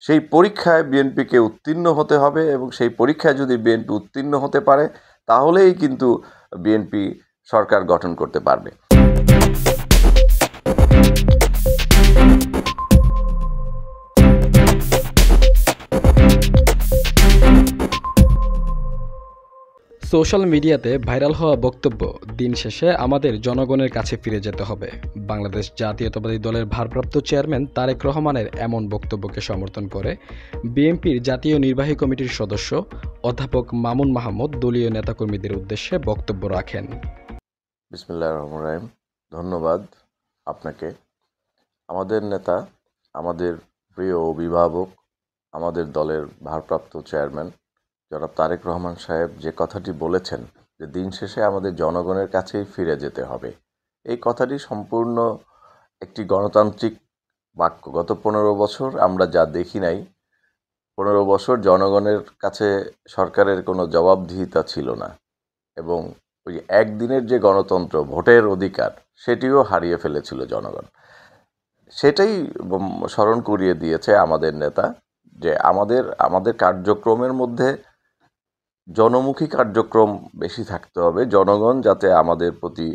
সেই পরীক্ষায় বিএনপিকে উত্তীর্ণ হতে হবে এবং সেই পরীক্ষায় যদি বিএনপি উত্তীর্ণ হতে পারে তাহলেই কিন্তু বিএনপি সরকার গঠন করতে পারবে। সোশ্যাল মিডিয়াতে ভাইরাল হওয়া বক্তব্য, দিন শেষে আমাদের জনগণের কাছে ফিরে যেতে হবে। বাংলাদেশ জাতীয়তাবাদী দলের ভারপ্রাপ্ত চেয়ারম্যান তারেক রহমানের এমন বক্তব্যকে সমর্থন করে বিএনপির জাতীয় নির্বাহী কমিটির সদস্য অধ্যাপক মামুন মাহমুদ দলীয় নেতাকর্মীদের উদ্দেশ্যে বক্তব্য রাখেন। বিসমিল্লাহির রহমানির রহিম। ধন্যবাদ আপনাকে। আমাদের নেতা, আমাদের প্রিয় অভিভাবক, আমাদের দলের ভারপ্রাপ্ত চেয়ারম্যান জনাব তারেক রহমান সাহেব যে কথাটি বলেছেন যে দিন শেষে আমাদের জনগণের কাছেই ফিরে যেতে হবে, এই কথাটি সম্পূর্ণ একটি গণতান্ত্রিক বাক্য। গত 15 বছর আমরা যা দেখি নাই, 15 বছর জনগণের কাছে সরকারের কোনো জবাবদিহিতা ছিল না এবং ওই একদিনের যে গণতন্ত্র, ভোটের অধিকার, সেটিও হারিয়ে ফেলেছিল জনগণ। সেটাই স্মরণ করিয়ে দিয়েছে আমাদের নেতা যে আমাদের কার্যক্রমের মধ্যে জনমুখী কার্যক্রম বেশি থাকতে হবে। জনগণ যাতে আমাদের প্রতি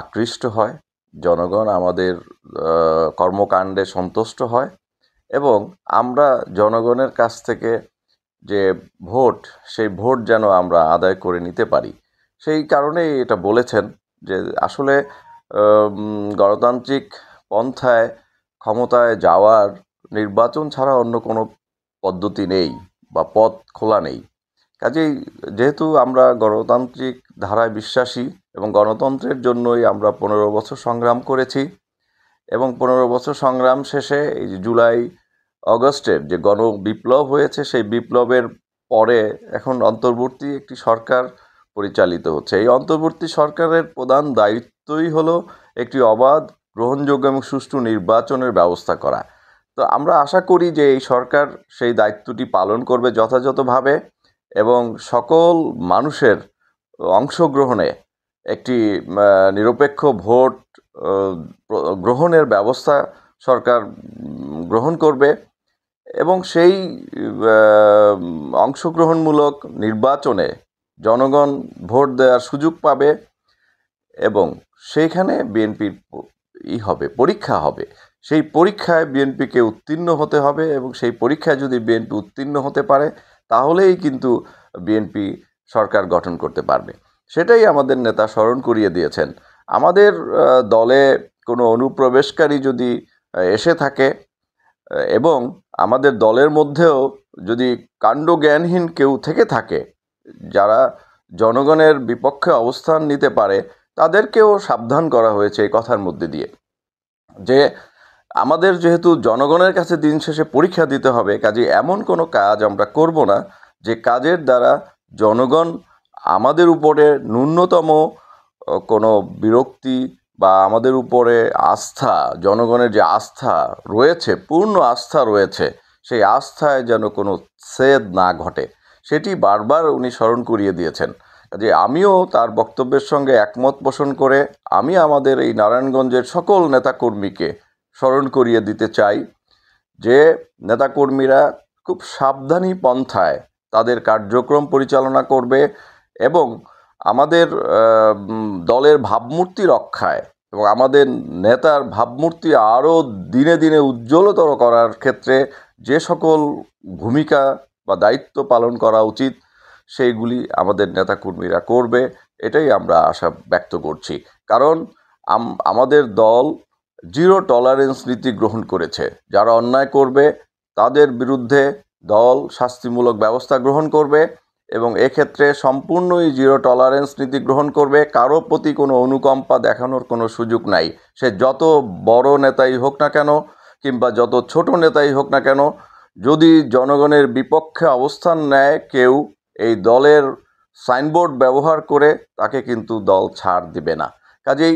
আকৃষ্ট হয়, জনগণ আমাদের কর্মকাণ্ডে সন্তুষ্ট হয় এবং আমরা জনগণের কাছ থেকে যে ভোট, সেই ভোট যেন আমরা আদায় করে নিতে পারি। সেই কারণেই এটা বলেছেন যে আসলে গণতান্ত্রিক পন্থায় ক্ষমতায় যাওয়ার নির্বাচন ছাড়া অন্য কোনো পদ্ধতি নেই বা পথ খোলা নেই। কাজেই যেহেতু আমরা গণতান্ত্রিক ধারায় বিশ্বাসী এবং গণতন্ত্রের জন্যই আমরা 15 বছর সংগ্রাম করেছি এবং 15 বছর সংগ্রাম শেষে এই যে জুলাই অগস্টের যে গণবিপ্লব হয়েছে, সেই বিপ্লবের পরে এখন অন্তর্বর্তী একটি সরকার পরিচালিত হচ্ছে। এই অন্তর্বর্তী সরকারের প্রধান দায়িত্বই হলো একটি অবাধ, গ্রহণযোগ্য এবং সুষ্ঠু নির্বাচনের ব্যবস্থা করা। তো আমরা আশা করি যে এই সরকার সেই দায়িত্বটি পালন করবে যথাযথভাবে এবং সকল মানুষের অংশগ্রহণে একটি নিরপেক্ষ ভোট গ্রহণের ব্যবস্থা সরকার গ্রহণ করবে এবং সেই অংশগ্রহণমূলক নির্বাচনে জনগণ ভোট দেওয়ার সুযোগ পাবে এবং সেইখানে বিএনপির পরীক্ষা হবে। সেই পরীক্ষায় বিএনপিকে উত্তীর্ণ হতে হবে এবং সেই পরীক্ষায় যদি বিএনপি উত্তীর্ণ হতে পারে তাহলেই কিন্তু বিএনপি সরকার গঠন করতে পারবে। সেটাই আমাদের নেতা স্মরণ করিয়ে দিয়েছেন। আমাদের দলে কোনো অনুপ্রবেশকারী যদি এসে থাকে এবং আমাদের দলের মধ্যেও যদি কাণ্ডজ্ঞানহীন কেউ থেকে থাকে, যারা জনগণের বিপক্ষে অবস্থান নিতে পারে, তাদেরকেও সাবধান করা হয়েছে এই কথার মধ্যে দিয়ে যে আমাদের যেহেতু জনগণের কাছে দিন শেষে পরীক্ষা দিতে হবে, কাজে এমন কোনো কাজ আমরা করব না যে কাজের দ্বারা জনগণ আমাদের উপরে ন্যূনতম কোনো বিরক্তি বা আমাদের উপরে আস্থা, জনগণের যে আস্থা রয়েছে, পূর্ণ আস্থা রয়েছে, সেই আস্থায় যেন কোনো ছেদ না ঘটে, সেটি বারবার উনি স্মরণ করিয়ে দিয়েছেন। যে আমিও তার বক্তব্যের সঙ্গে একমত পোষণ করে আমি আমাদের এই নারায়ণগঞ্জের সকল নেতাকর্মীকে স্মরণ করিয়ে দিতে চাই যে নেতাকর্মীরা খুব সাবধানী পন্থায় তাদের কার্যক্রম পরিচালনা করবে এবং আমাদের দলের ভাবমূর্তি রক্ষায় এবং আমাদের নেতার ভাবমূর্তি আরও দিনে দিনে উজ্জ্বলতর করার ক্ষেত্রে যে সকল ভূমিকা বা দায়িত্ব পালন করা উচিত সেইগুলি আমাদের নেতাকর্মীরা করবে, এটাই আমরা আশা ব্যক্ত করছি। কারণ আমাদের দল জিরো টলারেন্স নীতি গ্রহণ করেছে। যারা অন্যায় করবে তাদের বিরুদ্ধে দল শাস্তিমূলক ব্যবস্থা গ্রহণ করবে এবং এক্ষেত্রে সম্পূর্ণই জিরো টলারেন্স নীতি গ্রহণ করবে। কারো প্রতি কোনো অনুকম্পা দেখানোর কোনো সুযোগ নাই। সে যত বড় নেতাই হোক না কেন কিংবা যত ছোট নেতাই হোক না কেন, যদি জনগণের বিপক্ষে অবস্থান নেয় কেউ, এই দলের সাইনবোর্ড ব্যবহার করে তাকে কিন্তু দল ছাড় দিবে না। কাজেই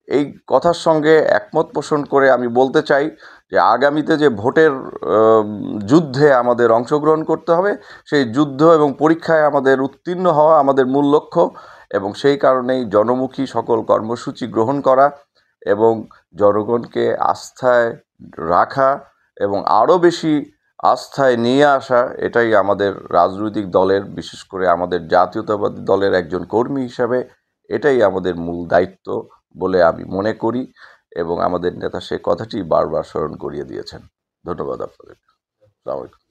এই কথার সঙ্গে একমত পোষণ করে আমি বলতে চাই যে আগামীতে যে ভোটের যুদ্ধে আমাদের অংশগ্রহণ করতে হবে, সেই যুদ্ধ এবং পরীক্ষায় আমাদের উত্তীর্ণ হওয়া আমাদের মূল লক্ষ্য এবং সেই কারণেই জনমুখী সকল কর্মসূচি গ্রহণ করা এবং জনগণকে আস্থায় রাখা এবং আরও বেশি আস্থায় নিয়ে আসা, এটাই আমাদের রাজনৈতিক দলের, বিশেষ করে আমাদের জাতীয়তাবাদী দলের একজন কর্মী হিসাবে এটাই আমাদের মূল দায়িত্ব বলে আমি মনে করি, এবং আমাদের নেতা সে কথাটি বারবার স্মরণ করিয়ে দিয়েছেন। ধন্যবাদ আপনাদের। আসসালামু আলাইকুম।